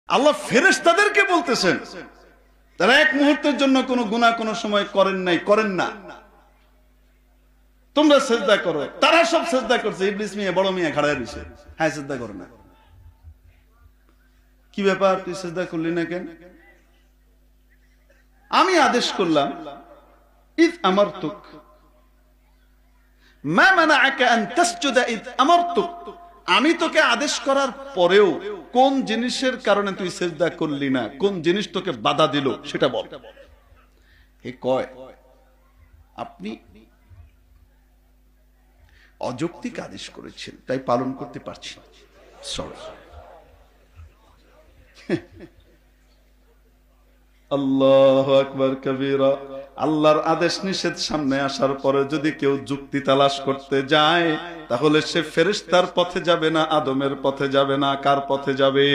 আল্লাহ ফেরেশতাদেরকে বলতেছেন তারা এক মুহূর্তের জন্য কোনো গুনাহ কোনো সময় করেন নাই, করেন না, তোমরা সিজদা করো। তারা সব সিজদা করছে, ইবলিস মিয়া বড় মিয়া খাড়ায় রইছে, হ্যাঁ সিজদা করো না। কি ব্যাপার, তুই সিজদা করলি না কেন? আমি আদেশ করলাম, ইদ আমারতুক মা মানাআকা আন তাসজুদা ইদ আমারতুক, আমি তোকে আদেশ করার পরেও কোন জিনিসের কারণে তুই সিজদা করলি না, কোন জিনিস তোকে বাধা দিল সেটা বল। হে কয় আপনি অযৌক্তিক আদেশ করেছেন, তাই পালন করতে পারছি না। সরি। আল্লাহু আকবার কবীরা। আল্লাহর আদেশ নিষেধ সামনে আসার পরে যদি কেউ যুক্তি তালাশ করতে যায়, তাহলে সে ফেরেশতার পথে যাবে না, আদমের পথে যাবে না, কার পথে যাবে?